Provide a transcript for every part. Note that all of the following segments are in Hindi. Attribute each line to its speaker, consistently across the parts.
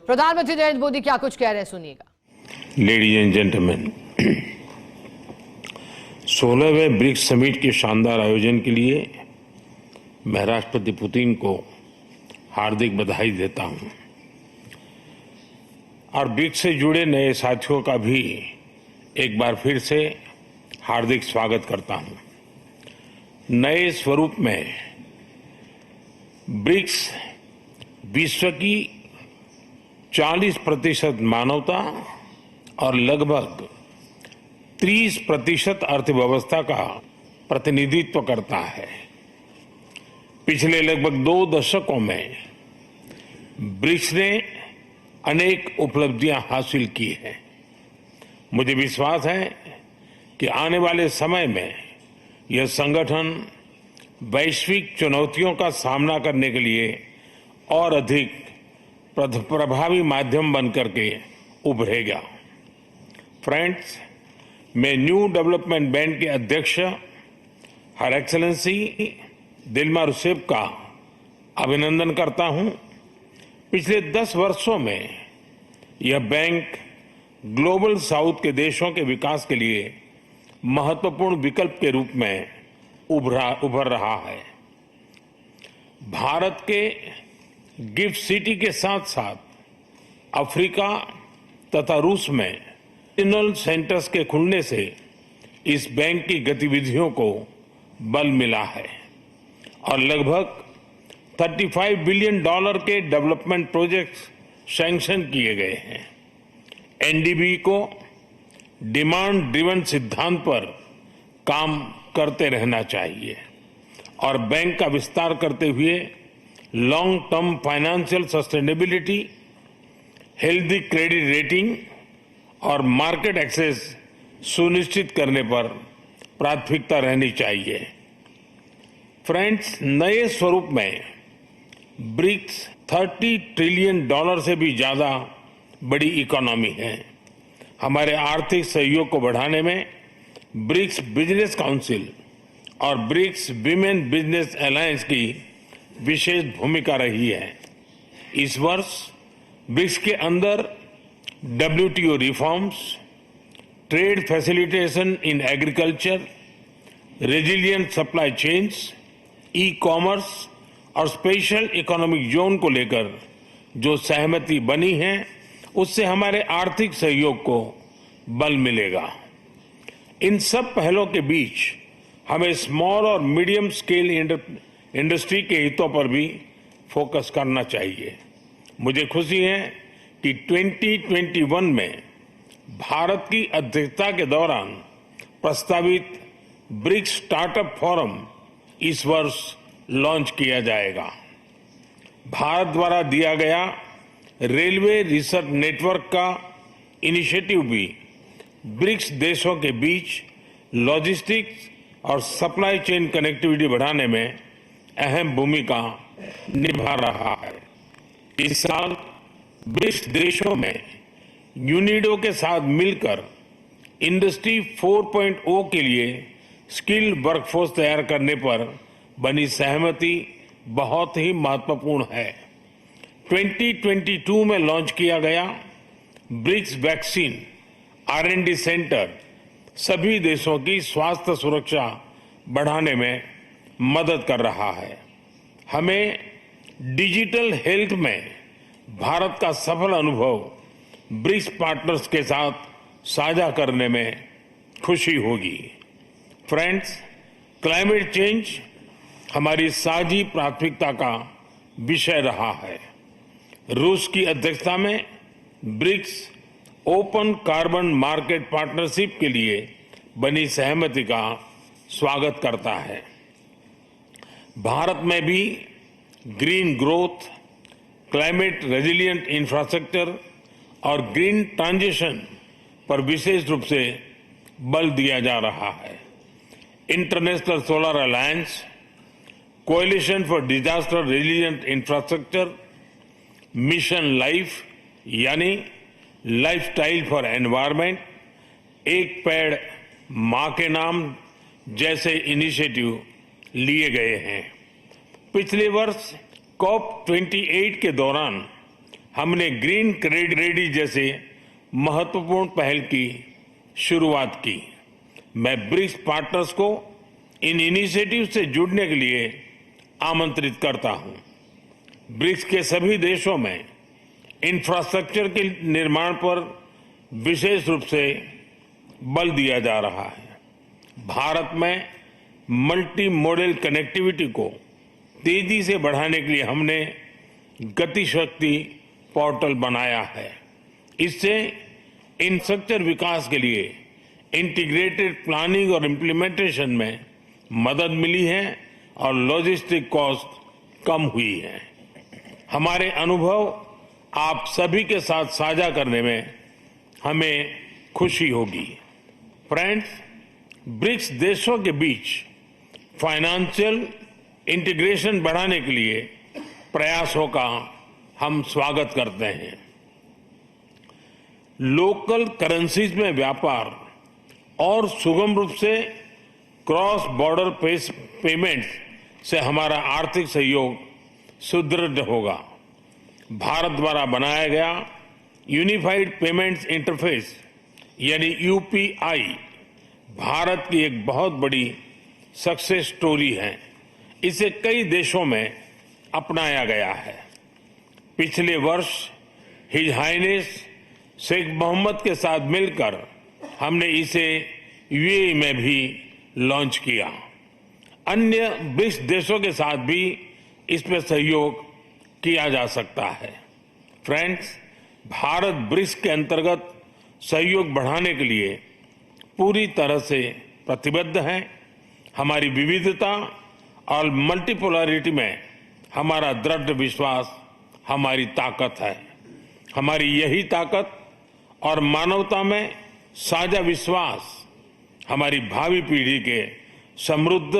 Speaker 1: प्रधानमंत्री नरेंद्र मोदी क्या कुछ कह रहे हैं, सुनिएगा।
Speaker 2: लेडीज एंड जेंटलमैन, 16वें ब्रिक्स समिट के शानदार आयोजन के लिए मैं राष्ट्रपति पुतिन को हार्दिक बधाई देता हूं और ब्रिक्स से जुड़े नए साथियों का भी एक बार फिर से हार्दिक स्वागत करता हूं। नए स्वरूप में ब्रिक्स विश्व की 40% मानवता और लगभग 30% अर्थव्यवस्था का प्रतिनिधित्व करता है। पिछले लगभग 2 दशकों में ब्रिक्स ने अनेक उपलब्धियां हासिल की हैं। मुझे विश्वास है कि आने वाले समय में यह संगठन वैश्विक चुनौतियों का सामना करने के लिए और अधिक प्रभावी माध्यम बनकर के उभरेगा। फ्रेंड्स, मैं न्यू डेवलपमेंट बैंक के अध्यक्ष हर एक्सेलेंसी दिल्मा रूसेफ का अभिनंदन करता हूं। पिछले 10 वर्षों में यह बैंक ग्लोबल साउथ के देशों के विकास के लिए महत्वपूर्ण विकल्प के रूप में उभर रहा है। भारत के गिफ्ट सिटी के साथ साथ अफ्रीका तथा रूस में रीजनल सेंटर्स के खुलने से इस बैंक की गतिविधियों को बल मिला है और लगभग $35 बिलियन के डेवलपमेंट प्रोजेक्ट्स सैंक्शन किए गए हैं। एनडीबी को डिमांड ड्रिवन सिद्धांत पर काम करते रहना चाहिए और बैंक का विस्तार करते हुए long term financial sustainability, healthy credit rating और मार्केट एक्सेस सुनिश्चित करने पर प्राथमिकता रहनी चाहिए। फ्रेंड्स, नए स्वरूप में ब्रिक्स $30 ट्रिलियन से भी ज्यादा बड़ी इकोनॉमी है। हमारे आर्थिक सहयोग को बढ़ाने में ब्रिक्स बिजनेस काउंसिल और ब्रिक्स विमेन बिजनेस अलायंस की विशेष भूमिका रही है। इस वर्ष ब्रिक्स के अंदर WTO reforms, trade facilitation in agriculture, resilient supply chains, e commerce और स्पेशल इकोनॉमिक जोन को लेकर जो सहमति बनी है उससे हमारे आर्थिक सहयोग को बल मिलेगा। इन सब पहलों के बीच हमें स्मॉल और मीडियम स्केल इंडस्ट्री के हितों पर भी फोकस करना चाहिए। मुझे खुशी है कि 2021 में भारत की अध्यक्षता के दौरान प्रस्तावित ब्रिक्स स्टार्टअप फोरम इस वर्ष लॉन्च किया जाएगा। भारत द्वारा दिया गया रेलवे रिसर्च नेटवर्क का इनिशिएटिव भी ब्रिक्स देशों के बीच लॉजिस्टिक्स और सप्लाई चेन कनेक्टिविटी बढ़ाने में अहम भूमिका निभा रहा है। इस साल ब्रिक्स देशों में यूनिडो के साथ मिलकर इंडस्ट्री 4.0 के लिए स्किल्ड वर्कफोर्स तैयार करने पर बनी सहमति बहुत ही महत्वपूर्ण है। 2022 में लॉन्च किया गया ब्रिक्स वैक्सीन R&D सेंटर सभी देशों की स्वास्थ्य सुरक्षा बढ़ाने में मदद कर रहा है। हमें डिजिटल हेल्थ में भारत का सफल अनुभव ब्रिक्स पार्टनर्स के साथ साझा करने में खुशी होगी। फ्रेंड्स, क्लाइमेट चेंज हमारी साझी प्राथमिकता का विषय रहा है। रूस की अध्यक्षता में BRICS open carbon market partnership के लिए बनी सहमति का स्वागत करता है। भारत में भी green growth, climate resilient infrastructure और ग्रीन ट्रांजिशन पर विशेष रूप से बल दिया जा रहा है। International solar alliance, coalition for disaster resilient infrastructure, mission life यानी लाइफस्टाइल फॉर एनवायरमेंट, एक पेड़ मां के नाम जैसे इनिशिएटिव लिए गए हैं। पिछले वर्ष COP28 के दौरान हमने ग्रीन क्रेडिट जैसे महत्वपूर्ण पहल की शुरुआत की। मैं ब्रिक्स पार्टनर्स को इन इनिशिएटिव से जुड़ने के लिए आमंत्रित करता हूं। ब्रिक्स के सभी देशों में इंफ्रास्ट्रक्चर के निर्माण पर विशेष रूप से बल दिया जा रहा है। भारत में मल्टी मॉडल कनेक्टिविटी को तेजी से बढ़ाने के लिए हमने गति शक्ति पोर्टल बनाया है। इससे इंफ्रास्ट्रक्चर विकास के लिए इंटीग्रेटेड प्लानिंग और इम्प्लीमेंटेशन में मदद मिली है और लॉजिस्टिक कॉस्ट कम हुई है। हमारे अनुभव आप सभी के साथ साझा करने में हमें खुशी होगी। फ्रेंड्स, ब्रिक्स देशों के बीच फाइनेंशियल इंटीग्रेशन बढ़ाने के लिए प्रयासों का हम स्वागत करते हैं। लोकल करेंसीज में व्यापार और सुगम रूप से क्रॉस बॉर्डर पेमेंट से हमारा आर्थिक सहयोग सुदृढ़ होगा। भारत द्वारा बनाया गया यूनिफाइड पेमेंट्स इंटरफेस यानी यूपीआई भारत की एक बहुत बड़ी सक्सेस स्टोरी है। इसे कई देशों में अपनाया गया है। पिछले वर्ष हिज हाइनेस शेख मोहम्मद के साथ मिलकर हमने इसे यूएई में भी लॉन्च किया। अन्य ब्रिक्स देशों के साथ भी इसमें सहयोग किया जा सकता है। फ्रेंड्स, भारत ब्रिक्स के अंतर्गत सहयोग बढ़ाने के लिए पूरी तरह से प्रतिबद्ध है। हमारी विविधता और मल्टीपोलरिटी में हमारा दृढ़ विश्वास हमारी ताकत है। हमारी यही ताकत और मानवता में साझा विश्वास हमारी भावी पीढ़ी के समृद्ध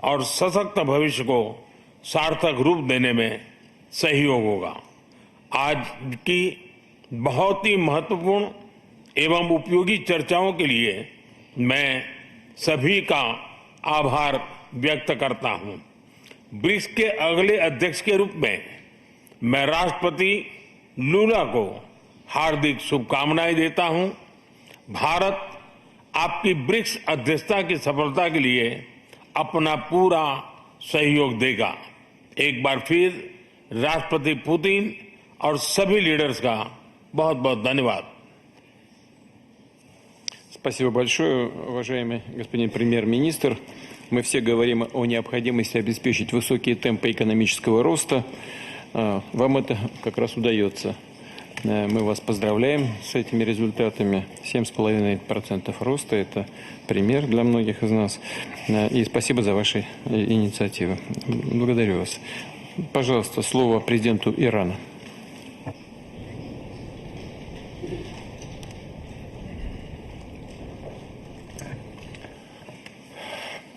Speaker 2: और सशक्त भविष्य को सार्थक रूप देने में सहयोग होगा। आज की बहुत ही महत्वपूर्ण एवं उपयोगी चर्चाओं के लिए मैं सभी का आभार व्यक्त करता हूं। ब्रिक्स के अगले अध्यक्ष के रूप में मैं राष्ट्रपति लूला को हार्दिक शुभकामनाएं देता हूं। भारत आपकी ब्रिक्स अध्यक्षता की सफलता के लिए अपना पूरा सहयोग देगा। एक बार फिर राष्ट्रपति पुतिन और सभी लीडर्स का बहुत बहुत धन्यवाद।
Speaker 3: Спасибо большое, уважаемый господин премьер-министр. Мы все говорим о необходимости обеспечить высокие темпы экономического роста. Вам это как раз удается. Мы вас поздравляем с этими результатами. 7,5% роста – это пример для многих из нас. И спасибо за ваши инициативы. Благодарю вас. Пожалуйста, слово президенту Ирана.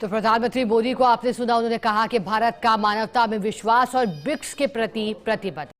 Speaker 1: तो प्रधानमंत्री मोदी को आपने सुना, उन्होंने कहा कि भारत का मानवता में विश्वास और ब्रिक्स के प्रति प्रतिबद्ध